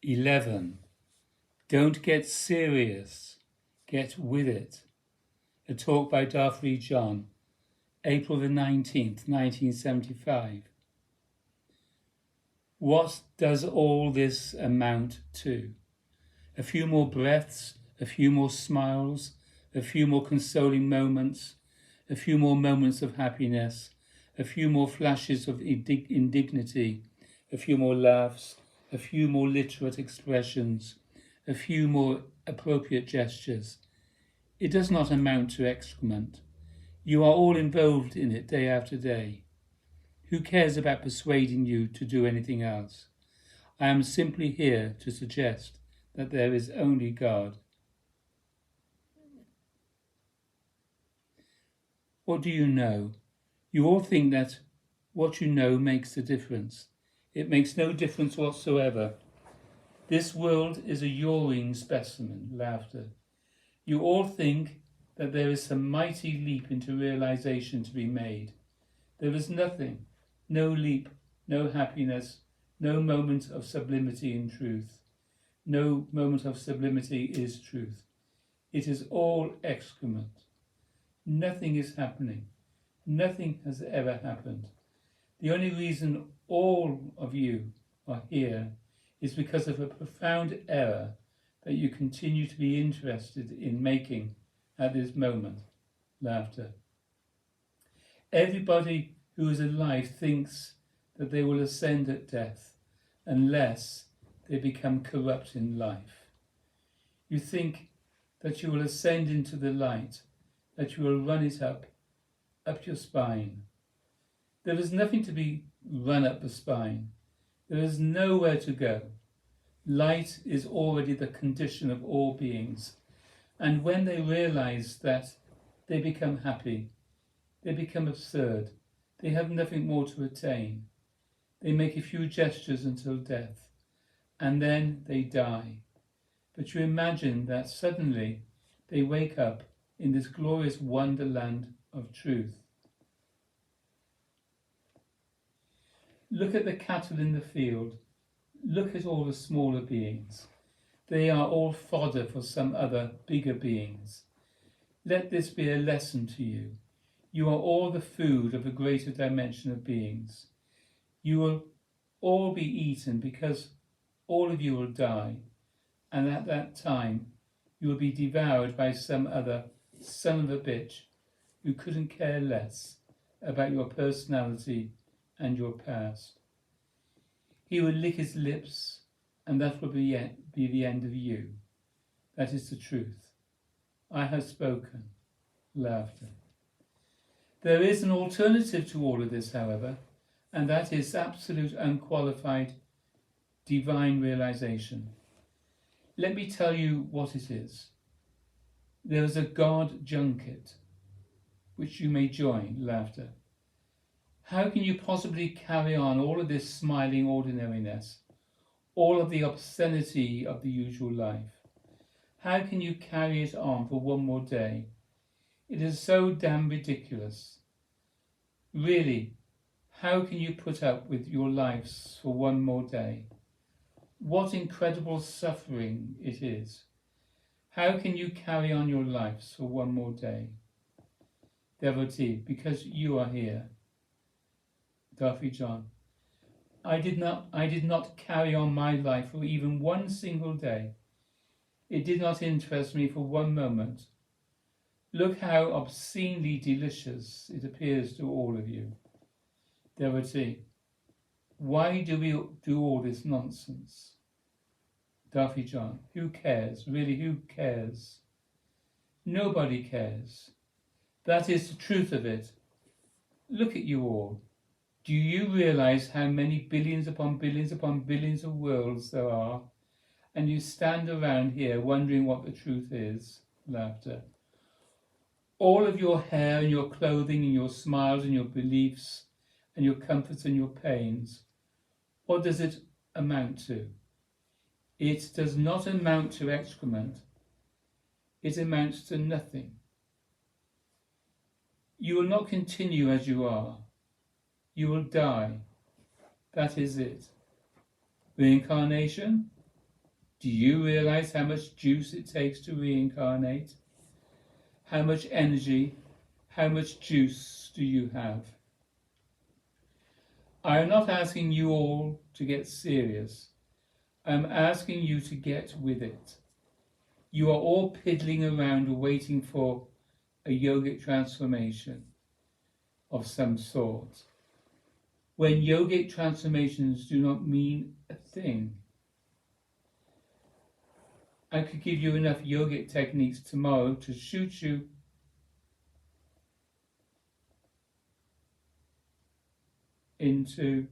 11. Don't get serious, get with it. A talk by Darfree John, April the 19th, 1975. What does all this amount to? A few more breaths, a few more smiles, a few more consoling moments, a few more moments of happiness, a few more flashes of indignity, a few more laughs, a few more literate expressions, a few more appropriate gestures. It does not amount to excrement. You are all involved in it day after day. Who cares about persuading you to do anything else? I am simply here to suggest that there is only God. What do you know? You all think that what you know makes a difference. It makes no difference whatsoever. This world is a yawing specimen, laughter. You all think that there is some mighty leap into realization to be made. There is nothing, no leap, no happiness, no moment of sublimity in truth. No moment of sublimity is truth. It is all excrement. Nothing is happening. Nothing has ever happened. The only reason all of you are here is because of a profound error that you continue to be interested in making at this moment. Laughter. Everybody who is alive thinks that they will ascend at death unless they become corrupt in life. You think that you will ascend into the light, that you will run it up your spine. There is nothing to be run up the spine. There is nowhere to go. Light is already the condition of all beings. And when they realize that, they become happy. They become absurd. They have nothing more to attain. They make a few gestures until death, and then they die. But you imagine that suddenly they wake up in this glorious wonderland of truth. Look at the cattle in the field. Look at all the smaller beings. They are all fodder for some other bigger beings. Let this be a lesson to you. You are all the food of a greater dimension of beings. You will all be eaten because all of you will die, and at that time you will be devoured by some other son of a bitch who couldn't care less about your personality and your past. He will lick his lips, and that will be the end of you. That is the truth. I have spoken. Laughter. There is an alternative to all of this, however, and that is absolute unqualified divine realization. Let me tell you what it is. There is a God junket, which you may join. Laughter. How can you possibly carry on all of this smiling ordinariness, all of the obscenity of the usual life? How can you carry it on for one more day? It is so damn ridiculous. Really, how can you put up with your lives for one more day? What incredible suffering it is. How can you carry on your lives for one more day? Devotee, because you are here. Darfree John. I did not carry on my life for even one single day. It did not interest me for one moment. Look how obscenely delicious it appears to all of you. Devotee, why do we do all this nonsense? Darfree John, who cares? Really, who cares? Nobody cares. That is the truth of it. Look at you all. Do you realize how many billions upon billions of worlds there are? And you stand around here wondering what the truth is. Laughter. All of your hair and your clothing and your smiles and your beliefs and your comforts and your pains, what does it amount to? It does not amount to excrement. It amounts to nothing. You will not continue as you are. You will die. That is it. Reincarnation? Do you realize how much juice it takes to reincarnate? How much energy, how much juice do you have? I am not asking you all to get serious. I am asking you to get with it. You are all piddling around waiting for a yogic transformation of some sort, when yogic transformations do not mean a thing. I could give you enough yogic techniques tomorrow to shoot you into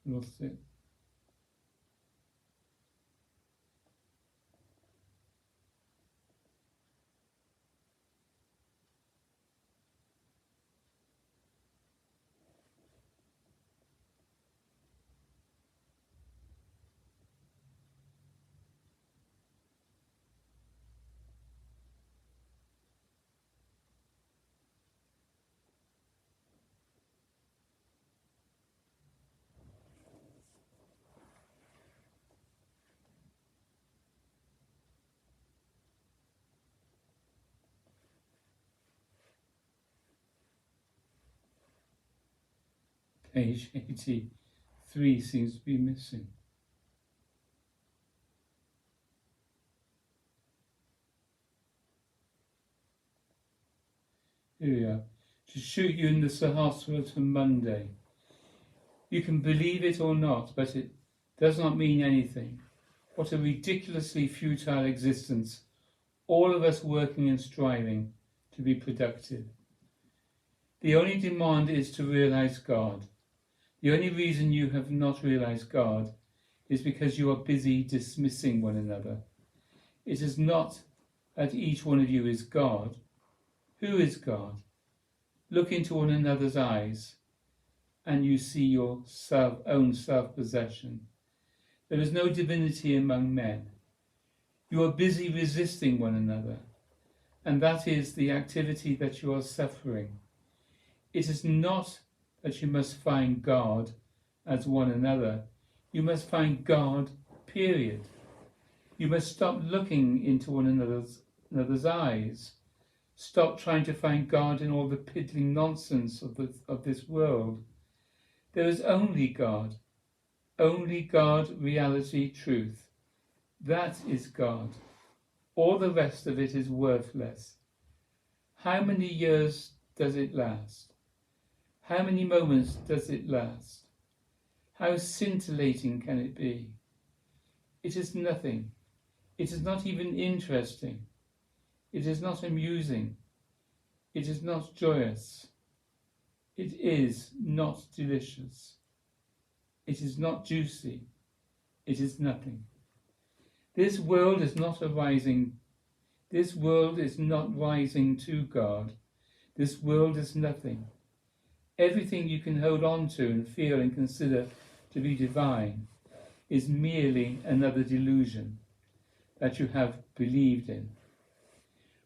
lost it. Page 83 seems to be missing. Here we are. To shoot you in the Sahasrara for Monday. You can believe it or not, but it does not mean anything. What a ridiculously futile existence, all of us working and striving to be productive. The only demand is to realize God. The only reason you have not realized God is because you are busy dismissing one another. It is not that each one of you is God. Who is God? Look into one another's eyes and you see your own self-possession. There is no divinity among men. You are busy resisting one another, and that is the activity that you are suffering. It is not that you must find God as one another. You must find God, period. You must stop looking into one another's eyes. Stop trying to find God in all the piddling nonsense of this world. There is only God, reality, truth. That is God. All the rest of it is worthless. How many years does it last? How many moments does it last? How scintillating can it be? It is nothing. It is not even interesting. It is not amusing. It is not joyous. It is not delicious. It is not juicy. It is nothing. This world is not arising. This world is not rising to God. This world is nothing. Everything you can hold on to and feel and consider to be divine is merely another delusion that you have believed in.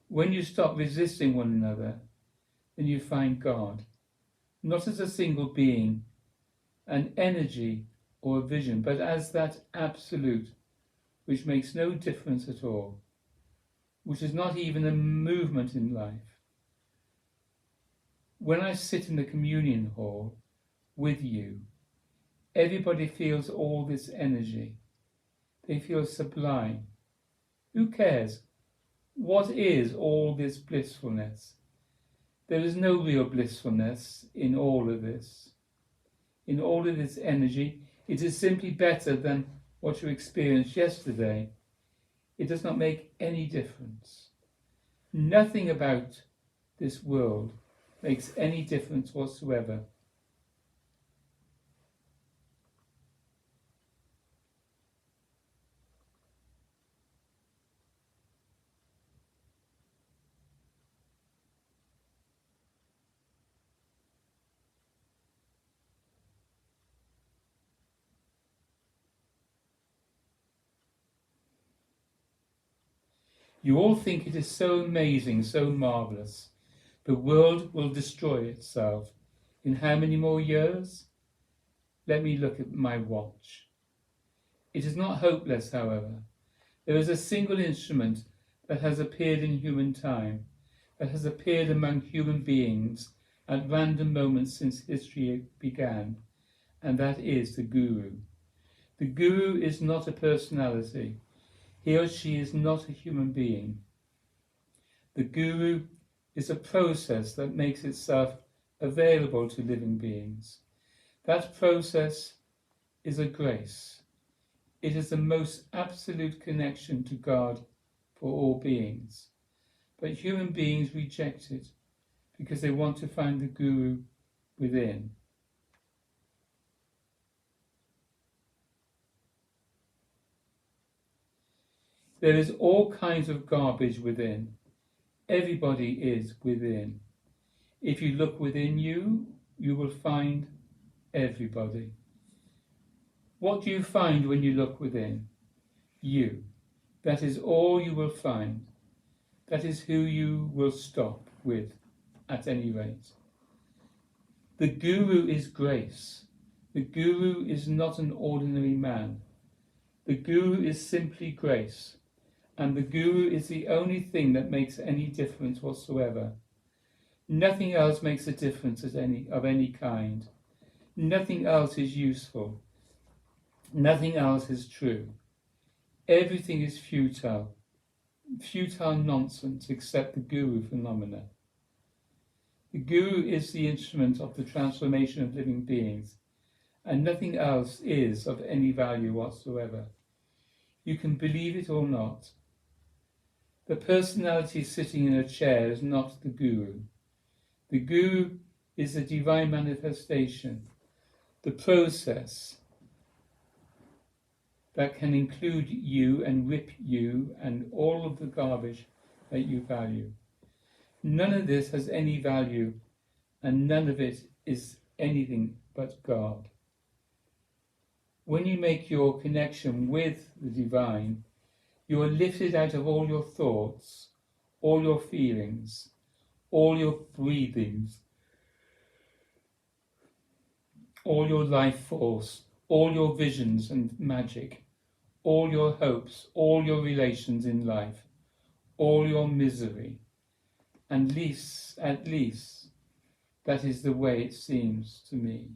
When you stop resisting one another, then you find God, not as a single being, an energy or a vision, but as that absolute which makes no difference at all, which is not even a movement in life. When I sit in the communion hall with you, everybody feels all this energy. They feel sublime. Who cares? What is all this blissfulness? There is no real blissfulness in all of this. In all of this energy, it is simply better than what you experienced yesterday. It does not make any difference. Nothing about this world makes any difference whatsoever. You all think it is so amazing, so marvellous. The world will destroy itself. In how many more years? Let me look at my watch. It is not hopeless, however. There is a single instrument that has appeared in human time, that has appeared among human beings at random moments since history began, and that is the Guru. The Guru is not a personality. He or she is not a human being. The Guru is a process that makes itself available to living beings. That process is a grace. It is the most absolute connection to God for all beings. But human beings reject it because they want to find the Guru within. There is all kinds of garbage within. Everybody is within. If you look within you, you will find everybody. What do you find when you look within? You. That is all you will find. That is who you will stop with, at any rate. The Guru is grace. The Guru is not an ordinary man. The Guru is simply grace. And the Guru is the only thing that makes any difference whatsoever. Nothing else makes a difference of any kind. Nothing else is useful. Nothing else is true. Everything is futile. Futile nonsense except the Guru phenomena. The Guru is the instrument of the transformation of living beings, and nothing else is of any value whatsoever. You can believe it or not. The personality sitting in a chair is not the Guru. The Guru is the divine manifestation, the process that can include you and rip you and all of the garbage that you value. None of this has any value, and none of it is anything but God. When you make your connection with the divine, you are lifted out of all your thoughts, all your feelings, all your breathings, all your life force, all your visions and magic, all your hopes, all your relations in life, all your misery. And at least, that is the way it seems to me.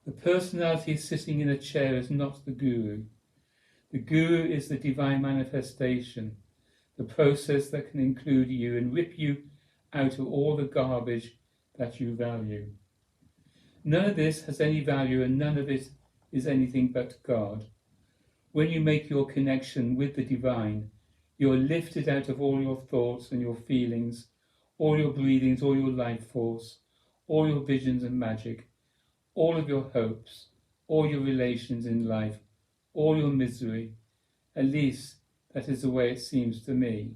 The personality sitting in a chair is not the guru. The guru is the divine manifestation, the process that can include you and rip you out of all the garbage that you value. None of this has any value, and none of it is anything but God. When you make your connection with the divine, you are lifted out of all your thoughts and your feelings, all your breathings, all your life force, all your visions and magic, all of your hopes, all your relations in life, all your misery. At least that is the way it seems to me.